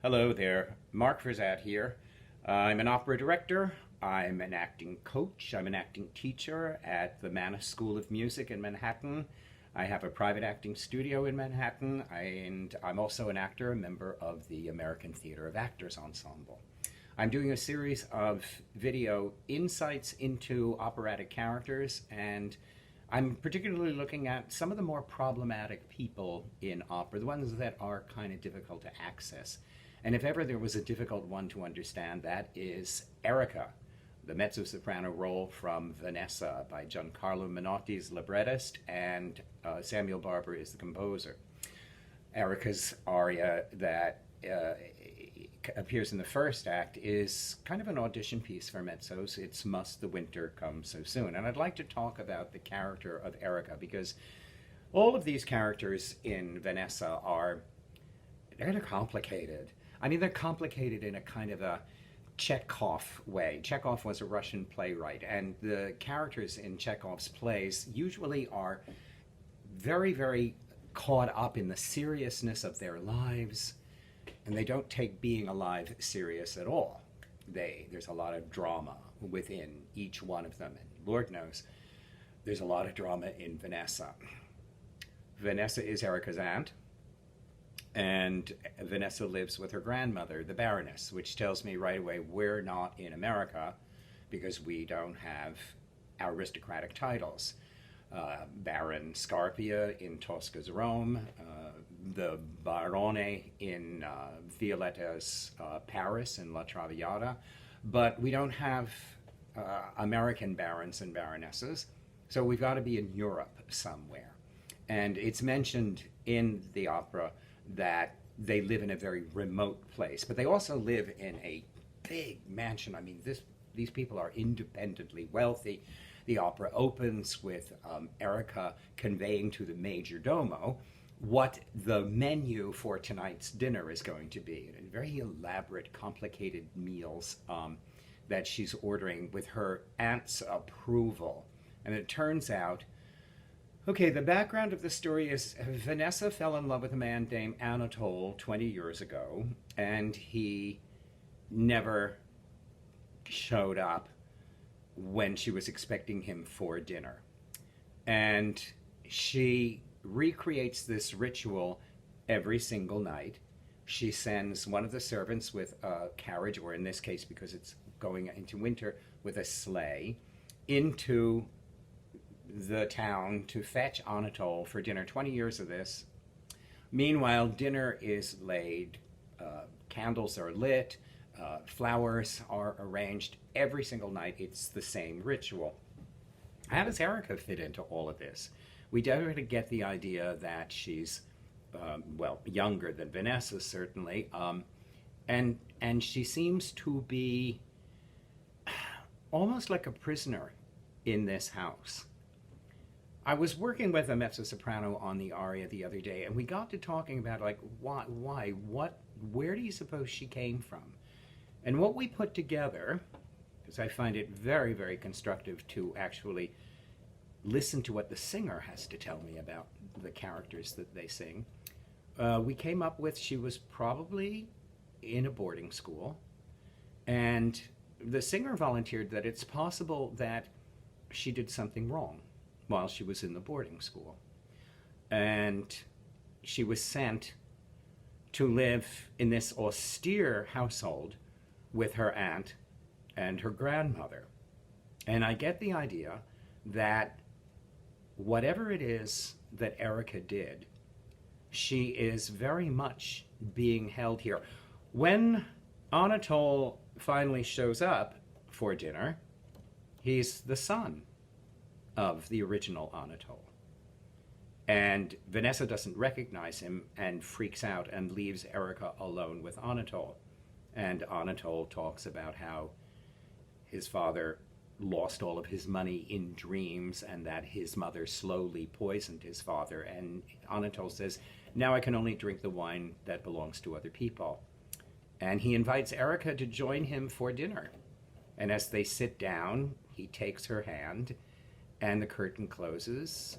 Hello there, Mark Verzatt here. I'm an opera director, I'm an acting coach, I'm an acting teacher at the Vanessa School of Music in Manhattan. I have a private acting studio in Manhattan, and I'm also an actor, a member of the American Theater of Actors Ensemble. I'm doing a series of video insights into operatic characters, and I'm particularly looking at some of the more problematic people in opera, the ones that are kind of difficult to access. And if ever there was a difficult one to understand, that is Erika, the mezzo-soprano role from Vanessa by Giancarlo Menotti's librettist, and Samuel Barber is the composer. Erika's aria that appears in the first act is kind of an audition piece for mezzos. It's Must the Winter Come So Soon. And I'd like to talk about the character of Erika, because all of these characters in Vanessa they're complicated. I mean, they're complicated in a kind of a Chekhov way. Chekhov was a Russian playwright, and the characters in Chekhov's plays usually are very, very caught up in the seriousness of their lives, and they don't take being alive serious at all. There's a lot of drama within each one of them, and Lord knows there's a lot of drama in Vanessa. Vanessa is Erika's aunt, and Vanessa lives with her grandmother, the Baroness, which tells me right away we're not in America because we don't have aristocratic titles. Baron Scarpia in Tosca's Rome, the Barone in Violetta's Paris in La Traviata, but we don't have American barons and baronesses, so we've got to be in Europe somewhere. And it's mentioned in the opera that they live in a very remote place, but they also live in a big mansion. I mean, these people are independently wealthy. The opera opens with Erika conveying to the major domo what the menu for tonight's dinner is going to be. And very elaborate, complicated meals that she's ordering with her aunt's approval. And it turns out, okay, the background of the story is Vanessa fell in love with a man named Anatole 20 years ago, and he never showed up when she was expecting him for dinner. And she recreates this ritual every single night. She sends one of the servants with a carriage, or in this case, because it's going into winter, with a sleigh, into the town to fetch Anatole for dinner. 20 years of this. Meanwhile, dinner is laid, candles are lit, flowers are arranged every single night. It's the same ritual. How does Erika fit into all of this? We definitely get the idea that she's, younger than Vanessa, certainly, and she seems to be almost like a prisoner in this house. I was working with a mezzo-soprano on the aria the other day, and we got to talking about, like, where do you suppose she came from? And what we put together, because I find it very, very constructive to actually listen to what the singer has to tell me about the characters that they sing, we came up with she was probably in a boarding school, and the singer volunteered that it's possible that she did something wrong while she was in the boarding school. And she was sent to live in this austere household with her aunt and her grandmother. And I get the idea that whatever it is that Erika did, she is very much being held here. When Anatole finally shows up for dinner, he's the son of the original Anatole. And Vanessa doesn't recognize him and freaks out and leaves Erika alone with Anatole. And Anatole talks about how his father lost all of his money in dreams and that his mother slowly poisoned his father. And Anatole says, now I can only drink the wine that belongs to other people. And he invites Erika to join him for dinner. And as they sit down, he takes her hand, and the curtain closes.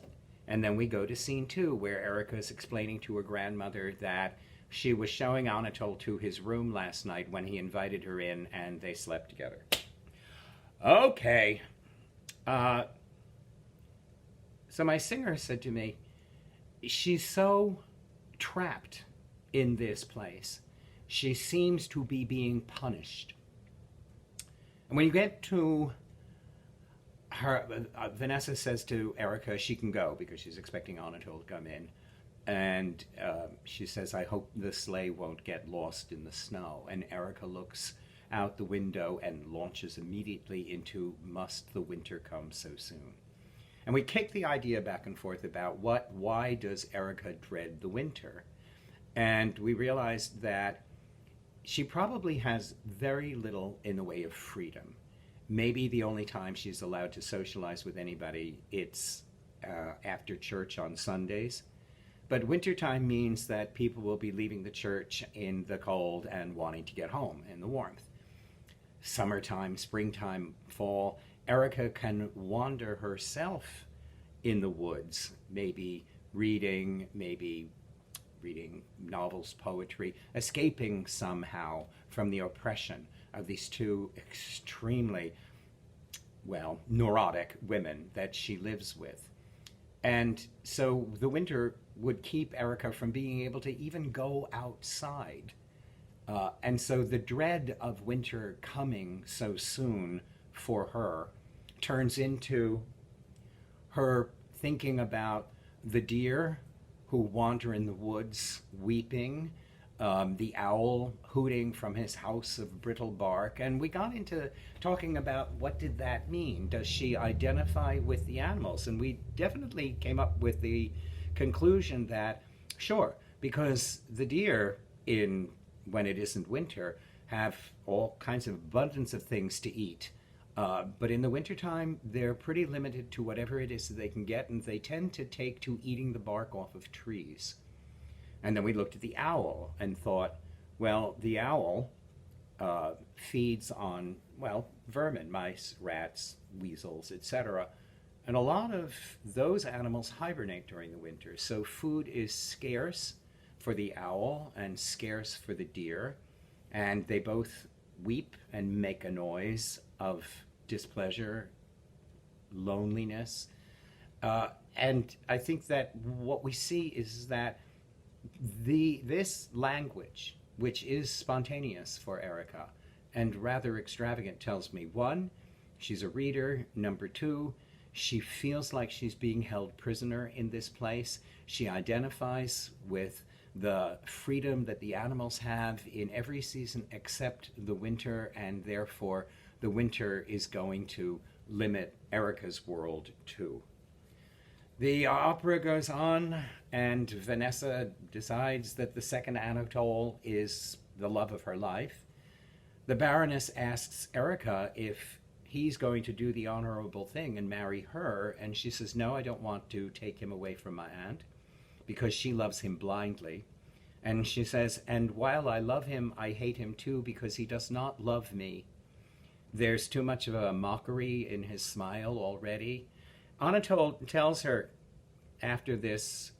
And then we go to scene 2, where Erika is explaining to her grandmother that She was showing Anatole to his room last night when he invited her in, and they slept together. Okay. So my singer said to me, she's so trapped in this place. She seems to be being punished. And when you get to her, Vanessa says to Erika she can go because she's expecting Anatole to come in. And she says, I hope the sleigh won't get lost in the snow. And Erika looks out the window and launches immediately into must the winter come so soon. And we kick the idea back and forth about why does Erika dread the winter? And we realized that she probably has very little in the way of freedom. Maybe the only time she's allowed to socialize with anybody, it's after church on Sundays. But wintertime means that people will be leaving the church in the cold and wanting to get home in the warmth. Summertime, springtime, fall, Erika can wander herself in the woods, maybe reading novels, poetry, escaping somehow from the oppression of these two extremely, neurotic women that she lives with. And so the winter would keep Erika from being able to even go outside. And so the dread of winter coming so soon for her turns into her thinking about the deer who wander in the woods weeping, the owl hooting from his house of brittle bark. And we got into talking about what did that mean? Does she identify with the animals? And we definitely came up with the conclusion that, sure, because the deer when it isn't winter have all kinds of abundance of things to eat. But in the wintertime, they're pretty limited to whatever it is that they can get, and they tend to take to eating the bark off of trees. And then we looked at the owl and thought, well, the owl feeds on, vermin, mice, rats, weasels, etc. And a lot of those animals hibernate during the winter. So food is scarce for the owl and scarce for the deer. And they both weep and make a noise of displeasure, loneliness. And I think that what we see is that this language, which is spontaneous for Erika and rather extravagant, tells me, one, she's a reader. Number two, she feels like she's being held prisoner in this place. She identifies with the freedom that the animals have in every season except the winter, and therefore the winter is going to limit Erika's world too. The opera goes on, and Vanessa decides that the second Anatole is the love of her life. The Baroness asks Erika if he's going to do the honorable thing and marry her, and she says, no, I don't want to take him away from my aunt, because she loves him blindly. And she says, and while I love him, I hate him too, because he does not love me. There's too much of a mockery in his smile already. Anatole tells her after this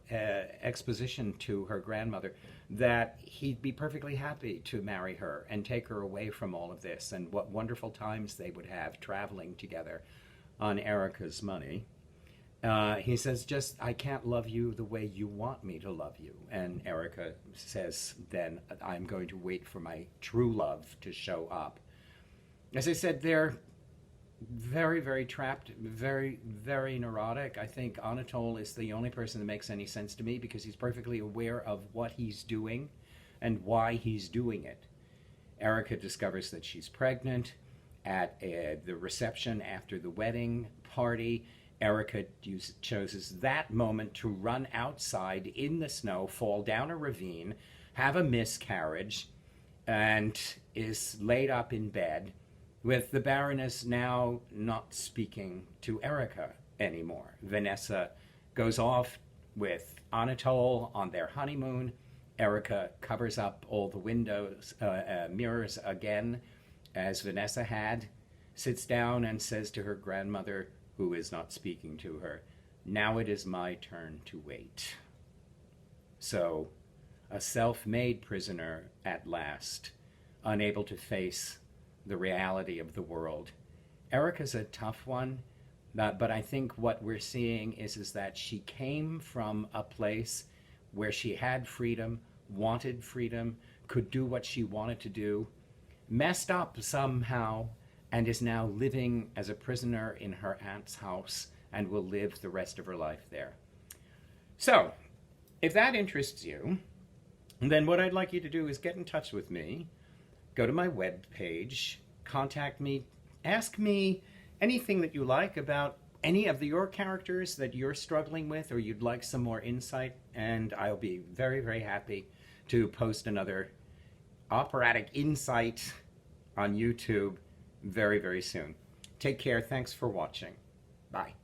exposition to her grandmother that he'd be perfectly happy to marry her and take her away from all of this, and what wonderful times they would have traveling together on Erika's money. He says, just, I can't love you the way you want me to love you. And Erika says, then I'm going to wait for my true love to show up. As I said, they're very, very trapped, very, very neurotic. I think Anatole is the only person that makes any sense to me because he's perfectly aware of what he's doing and why he's doing it. Erika discovers that she's pregnant at the reception after the wedding party. Erika chooses that moment to run outside in the snow, fall down a ravine, have a miscarriage, and is laid up in bed, with the Baroness now not speaking to Erika anymore. Vanessa goes off with Anatole on their honeymoon. Erika covers up all the windows, mirrors again, as Vanessa had, sits down and says to her grandmother, who is not speaking to her, now it is my turn to wait. So a self-made prisoner at last, unable to face the reality of the world. Erika's a tough one, but I think what we're seeing is that she came from a place where she had freedom, wanted freedom, could do what she wanted to do, messed up somehow, and is now living as a prisoner in her aunt's house and will live the rest of her life there. So, if that interests you, then what I'd like you to do is get in touch with me, go to my webpage, contact me, ask me anything that you like about any of your characters that you're struggling with or you'd like some more insight, and I'll be very, very happy to post another operatic insight on YouTube very, very soon. Take care. Thanks for watching. Bye.